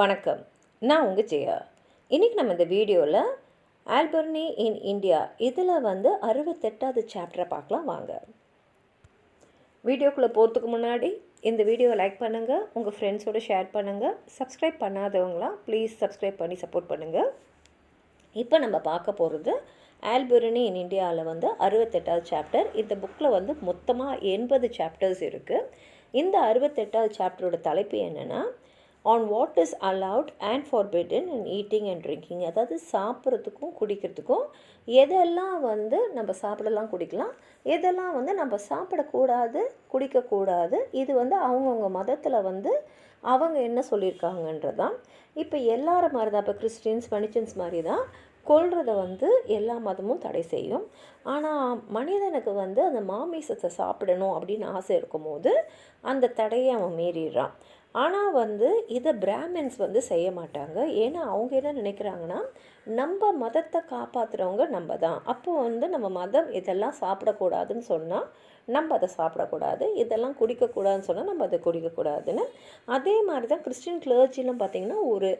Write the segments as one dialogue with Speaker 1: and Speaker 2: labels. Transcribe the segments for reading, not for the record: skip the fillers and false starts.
Speaker 1: வணக்கம், நான் உங்கள் ஜெயா. இன்றைக்கி நம்ம இந்த வீடியோவில் ஆல்பர்னி இன் இந்தியா இதில் 68வது சாப்டரை பார்க்கலாம் வாங்க. வீடியோக்குள்ளே போகிறதுக்கு முன்னாடி இந்த வீடியோவை லைக் பண்ணுங்கள், உங்கள் ஃப்ரெண்ட்ஸோடு ஷேர் பண்ணுங்கள். சப்ஸ்கிரைப் பண்ணாதவங்களாம் ப்ளீஸ் சப்ஸ்கிரைப் பண்ணி சப்போர்ட் பண்ணுங்கள். இப்போ நம்ம பார்க்க போகிறது ஆல்பர்னி இன் இந்தியாவில் 68வது சாப்டர். இந்த புக்கில் மொத்தமாக 80 சாப்டர்ஸ் இருக்குது. இந்த 68வது சாப்டரோட தலைப்பு என்னென்னா on what is allowed and forbidden in eating and drinking. அதாவது சாப்பிட்றதுக்கும் குடிக்கிறதுக்கும் எதெல்லாம் நம்ம சாப்பிடலாம் குடிக்கலாம், எதெல்லாம் நம்ம சாப்பிடக்கூடாது குடிக்கக்கூடாது, இது அவங்கவுங்க மதத்தில் அவங்க என்ன சொல்லியிருக்காங்கன்றதான். இப்போ எல்லாரும் மாதிரி தான், இப்போ கிறிஸ்டின்ஸ் மனிச்சன்ஸ் மாதிரி தான் கொல்றதை எல்லா மதமும் தடை செய்யும். ஆனால் மனிதனுக்கு அந்த மாமிசத்தை சாப்பிடணும் அப்படின்னு ஆசை இருக்கும் போது அந்த தடையை அவன் மீறிடுறான். ஆனால் இதை பிராமின்ஸ் செய்ய மாட்டாங்க. ஏன்னா அவங்க என்ன நினைக்கிறாங்கன்னா, நம்ம மதத்தை காப்பாற்றுறவங்க நம்ம தான். அப்போது நம்ம மதம் இதெல்லாம் சாப்பிடக்கூடாதுன்னு சொன்னால் நம்ம அதை சாப்பிடக்கூடாது, இதெல்லாம் குடிக்கக்கூடாதுன்னு சொன்னால் நம்ம அதை குடிக்கக்கூடாதுன்னு. அதே மாதிரி தான் கிறிஸ்டின் கிளர்ஜிலும் பார்த்திங்கன்னா ஒரு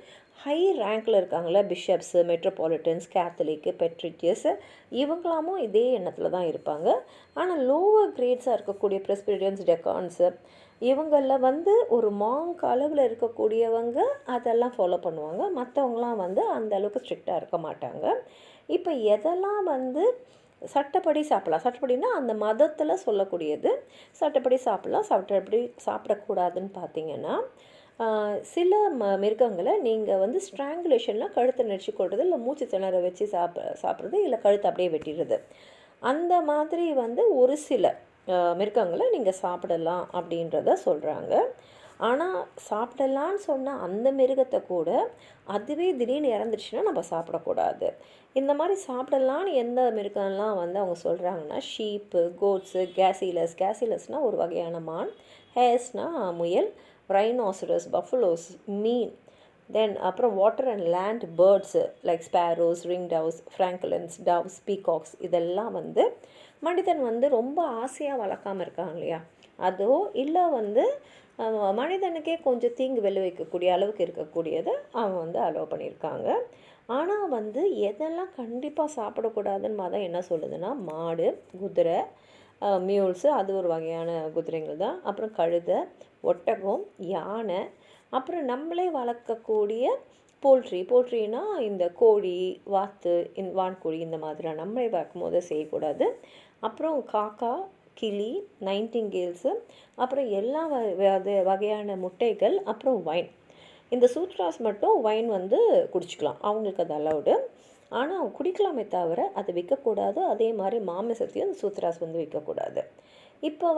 Speaker 1: ஹை ரேங்கில் இருக்காங்களே, பிஷப்ஸு, மெட்ரோபாலிட்டன்ஸ், கேத்தலிக்கு, பெட்ரிட்டியஸ், இவங்களாமும் இதே எண்ணத்தில் தான் இருப்பாங்க. ஆனால் லோவர் கிரேட்ஸாக இருக்கக்கூடிய பிரெஸ்பிரிடியன்ஸ், டெக்கான்ஸு, இவங்களில் ஒரு மாங்க் அளவில் இருக்கக்கூடியவங்க அதெல்லாம் ஃபாலோ பண்ணுவாங்க. மற்றவங்களாம் அந்த அளவுக்கு ஸ்ட்ரிக்டாக இருக்க மாட்டாங்க. இப்போ எதெல்லாம் சட்டப்படி சாப்பிடலாம், சட்டப்படினா அந்த மதத்தில் சொல்லக்கூடியது, சட்டப்படி சாப்பிடலாம், சட்டப்படி சாப்பிடக்கூடாதுன்னு பார்த்திங்கன்னா, சில மிருகங்களை நீங்கள் ஸ்ட்ராங்குலேஷனில் கழுத்தை நெரிச்சு கொள்வது, இல்லை மூச்சு திணற வச்சு சாப்பிட்றது, இல்லை கழுத்தை அப்படியே வெட்டிடுறது, அந்த மாதிரி ஒரு சில மிருகங்களை நீங்கள் சாப்பிடலாம் அப்படின்றத சொல்கிறாங்க. ஆனால் சாப்பிடலான்னு சொன்னால் அந்த மிருகத்தை கூட அதுவே திடீர்னு இறந்துடுச்சுன்னா நம்ம சாப்பிடக்கூடாது. இந்த மாதிரி சாப்பிடலான்னு எந்த மிருகம்லாம் அவங்க சொல்கிறாங்கன்னா, ஷீப்பு, கோட்ஸு, கேசிலஸ்னால் ஒரு வகையான மான், ஹேர்ஸ்னால் முயல், ரைனோசரஸ், பஃபலோஸ், மீன், தென் அப்புறம் water and land birds like sparrows, ring doves, francolins, doves, peacocks, இதெல்லாம் மனிதன் ரொம்ப ஆசையாக வளர்க்காமல் இருக்காங்க இல்லையா, அதோ இல்லை மனிதனுக்கே கொஞ்சம் தீங்கு விளைவிக்கக்கூடிய அளவுக்கு இருக்கக்கூடியதை அவன் அலோவ் பண்ணியிருக்காங்க. ஆனால் எதெல்லாம் கண்டிப்பாக சாப்பிடக்கூடாதுன்னு மதம் என்ன சொல்லுதுன்னா, மாடு, குதிரை, மியூல்ஸு, அது ஒரு வகையான குதிரைங்கள் தான், அப்புறம் கழுதை, ஒட்டகம், யானை, அப்புறம் நம்மளே வளர்க்கக்கூடிய போல்ட்ரினா இந்த கோழி, வாத்து, வான்கோழி, இந்த மாதிரி நம்மளே வளர்க்கும் போது செய்யக்கூடாது. அப்புறம் காக்கா, கிளி, நைன்டிங்கேல்ஸு, அப்புறம் எல்லா வகையான முட்டைகள், அப்புறம் வைன். இந்த சூத்ராஸ் மட்டும் வைன் குடிச்சிக்கலாம், அவங்களுக்கு அது அலவுடு. ஆனால் அவங்க குடிக்கலாமே தவிர அதை விற்கக்கூடாது. அதே மாதிரி மாமிசத்தையும் அந்த சூத்ராஸ் விற்கக்கூடாது. இப்போ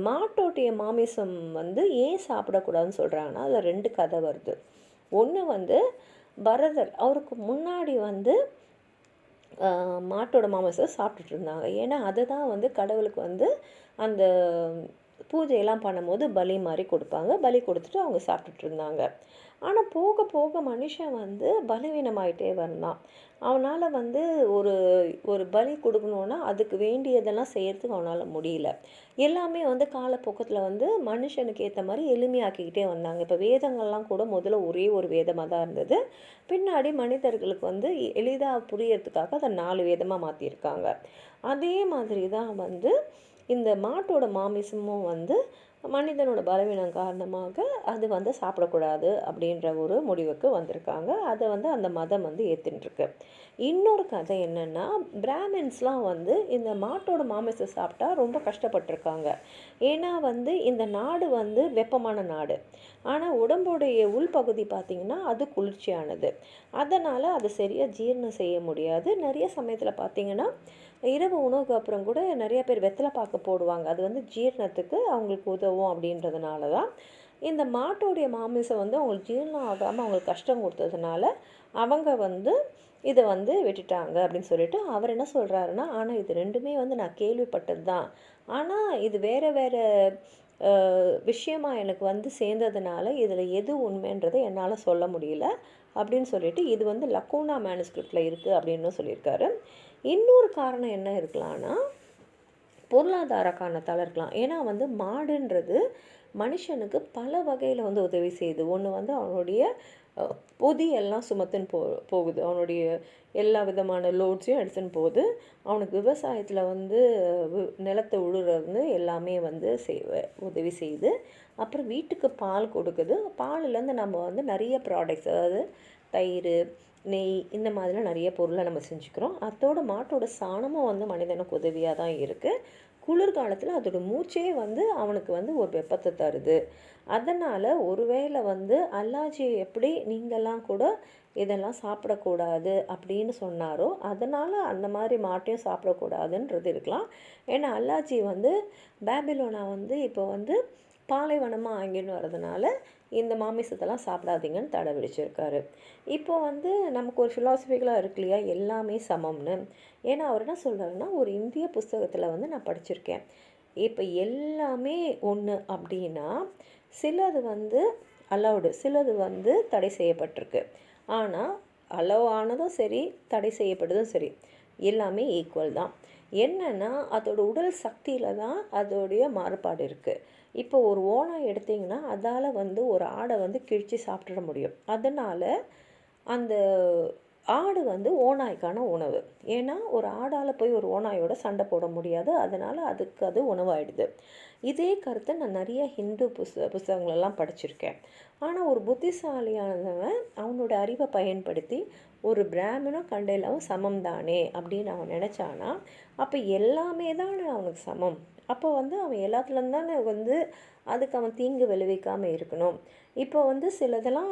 Speaker 1: மாட்டோடைய மாமிசம் ஏன் சாப்பிடக்கூடாதுன்னு சொல்கிறாங்கன்னா, அதில் 2 கதை வருது. ஒன்று பரதர், அவருக்கு முன்னாடி மாட்டோட மாமிசம் சாப்பிட்டுட்டு இருந்தாங்க. ஏன்னா அதை தான் கடவுளுக்கு அந்த பூஜையெல்லாம் பண்ணும்போது பலி மாதிரி கொடுப்பாங்க. பலி கொடுத்துட்டு அவங்க சாப்பிட்டுட்டு இருந்தாங்க. ஆனால் போக போக மனுஷன் பலவீனமாயிட்டே வந்தான். அவனால் ஒரு ஒரு பலி கொடுக்கணுன்னா அதுக்கு வேண்டியதெல்லாம் செய்கிறதுக்கு அவனால் முடியல. எல்லாமே காலப்போக்கத்தில் மனுஷனுக்கு ஏற்ற மாதிரி எளிமையாக்கிக்கிட்டே வந்தாங்க. இப்போ வேதங்கள்லாம் கூட முதல்ல ஒரே ஒரு வேதமாக தான் இருந்தது. பின்னாடி மனிதர்களுக்கு எளிதாக புரியறதுக்காக அதை 4 வேதமாக மாற்றியிருக்காங்க. அதே மாதிரி தான் இந்த மாட்டோட மாமிசமும் மனிதனோட பலவீனம் காரணமாக அது சாப்பிடக்கூடாது அப்படின்ற ஒரு முடிவுக்கு வந்திருக்காங்க. அதை அந்த மதம் ஏற்றுட்டுருக்கு. இன்னொரு கதை என்னென்னா, பிராமின்ஸ்லாம் இந்த மாட்டோட மாமிசத்தை சாப்பிட்டா ரொம்ப கஷ்டப்பட்டிருக்காங்க. ஏன்னா இந்த நாடு வெப்பமான நாடு, ஆனால் உடம்புடைய உள்பகுதி பார்த்திங்கன்னா அது குளிர்ச்சியானது. அதனால் அது சரியாக ஜீரணம் செய்ய முடியாது. நிறைய சமயத்தில் பார்த்திங்கன்னா இரவு உணவுக்கு அப்புறம் கூட நிறைய பேர் வெத்தலை பாக்கு போடுவாங்க. அது ஜீரணத்துக்கு அவங்களுக்கு உதவும். அப்படின்றதுனால தான் இந்த மாட்டோடைய மாமிசம் அவங்களுக்கு ஜீரணம் ஆகாமல் அவங்களுக்கு கஷ்டம் கொடுத்ததுனால அவங்க இதை விட்டுட்டாங்க அப்படின்னு சொல்லிட்டு அவர் என்ன சொல்கிறாருன்னா, ஆனால் இது 2மே நான் கேள்விப்பட்டது தான், ஆனால் இது வேறு வேறு விஷயமா எனக்கு சேர்ந்ததுனால இதில் எது உண்மைன்றதை என்னால் சொல்ல முடியல அப்படின்னு சொல்லிட்டு இது லக்கூனா மேனுஸ்கிரிப்டில் இருக்குது அப்படின்னு சொல்லியிருக்காரு. இன்னொரு காரணம் என்ன இருக்கலாம்னா, பொருளாதார காரணத்தால் இருக்கலாம். ஏன்னா மாடுன்றது மனுஷனுக்கு பல வகையில் வந்து உதவி செய்யுது. ஒன்று வந்து அவனுடைய பொதியெல்லாம் சுமத்துன்னு போகுது. அவனுடைய எல்லா விதமான லோட்ஸையும் எடுத்துன்னு போகுது. அவனுக்கு விவசாயத்தில் வந்து நிலத்தை உழுறது எல்லாமே வந்து உதவி செய்யுது. அப்புறம் வீட்டுக்கு பால் கொடுக்குது. பால்லேருந்து நம்ம வந்து நிறைய ப்ராடக்ட்ஸ், அதாவது தயிர், நெய், இந்த மாதிரிலாம் நிறைய பொருளை நம்ம செஞ்சுக்கிறோம். அதோட மாட்டோட சாணமும் வந்து மனிதனுக்கு உதவியாக தான் இருக்குது. குளிர்காலத்தில் அதோட மூச்சே வந்து அவனுக்கு வந்து ஒரு வெப்பத்தை தருது. அதனால் ஒருவேளை வந்து அல்லாஜி எப்படி நீங்கள்லாம் கூட இதெல்லாம் சாப்பிடக்கூடாது அப்படின்னு சொன்னாரோ, அதனால் அந்த மாதிரி மாட்டையும் சாப்பிடக்கூடாதுன்றது இருக்கலாம். ஏன்னா அல்லாஜி வந்து பேபிலோனா வந்து இப்போ வந்து பாலைவனமாக ஆங்கின்னு வர்றதுனால இந்த மாமிசத்தெல்லாம் சாப்பிடாதீங்கன்னு தடை விதிச்சிருக்காரு. இப்போ வந்து நமக்கு ஒரு ஃபிலாசபிக்கலாக இருக்கு இல்லையா, எல்லாமே சமம்னு. ஏன்னா அவர் என்ன சொல்கிறாருன்னா, ஒரு இந்திய புஸ்தகத்தில் வந்து நான் படிச்சிருக்கேன். இப்போ எல்லாமே ஒன்று அப்படின்னா சிலது வந்து அலௌடு, சிலது வந்து தடை செய்யப்பட்டிருக்கு. ஆனால் அலோவ் ஆனதும் சரி, தடை செய்யப்பட்டதும் சரி, எல்லாமே ஈக்குவல் தான். என்னென்னா அதோட உடல் சக்தியில் தான் அதோடைய மாறுபாடு இருக்குது. இப்போ ஒரு ஓனாய் எடுத்திங்கன்னா அதால் வந்து ஒரு ஆடை வந்து கிழித்து சாப்பிட முடியும். அதனால் அந்த ஆடு வந்து ஓநாய்க்கான உணவு. ஏன்னா ஒரு ஆடால் போய் ஒரு ஓநாயோட சண்டை போட முடியாது. அதனால் அதுக்கு அது உணவாயிடுது. இதே கருத்தை நான் நிறைய ஹிந்து புஸ்தகங்களெல்லாம் படிச்சிருக்கேன். ஆனால் ஒரு புத்திசாலியானவன் அவனோட அறிவை பயன்படுத்தி ஒரு பிராமணனும் கண்டையிலும் சமம் தானே அப்படின்னு அவன் நினச்சானா, அப்போ எல்லாமே தானே அவனுக்கு சமம். அப்போ வந்து அவன் எல்லாத்துலேருந்து தானே வந்து அதுக்கு அவன் தீங்கு விளைவிக்காமல் இருக்கணும். இப்போ வந்து சிலதெல்லாம்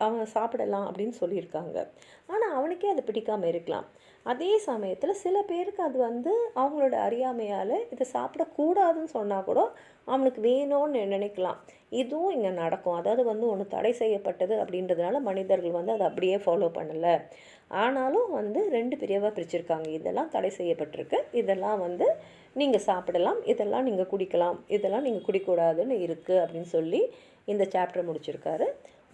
Speaker 1: அவன் சாப்பிடலாம் அப்படின்னு சொல்லியிருக்காங்க. ஆனால் அவனுக்கே அது பிடிக்காமல் இருக்கலாம். அதே சமயத்தில் சில பேருக்கு அது வந்து அவங்களோட அறியாமையால் இதை சாப்பிடக்கூடாதுன்னு சொன்னால் கூட அவனுக்கு வேணும்னு நினைக்கலாம். இதுவும் இங்கே நடக்கும். அதாவது வந்து ஒன்று தடை செய்யப்பட்டது அப்படின்றதுனால மனிதர்கள் வந்து அதை அப்படியே ஃபாலோ பண்ணலை. ஆனாலும் வந்து 2 பிரிவாக பிரிச்சிருக்காங்க. இதெல்லாம் தடை செய்யப்பட்டிருக்கு, இதெல்லாம் வந்து நீங்கள் சாப்பிடலாம், இதெல்லாம் நீங்கள் குடிக்கலாம், இதெல்லாம் நீங்கள் குடிக்கூடாதுன்னு இருக்குது அப்படின்னு சொல்லி இந்த சாப்டர் முடிச்சிருக்காரு.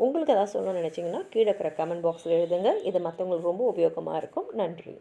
Speaker 1: உங்களுக்கு எதாவது சொல்லணும்னு நினச்சிங்கன்னா கீழே இருக்கிற கமெண்ட் பாக்ஸில் எழுதுங்க. இது மற்றவங்களுக்கு ரொம்ப உபயோகமாக இருக்கும். நன்றி.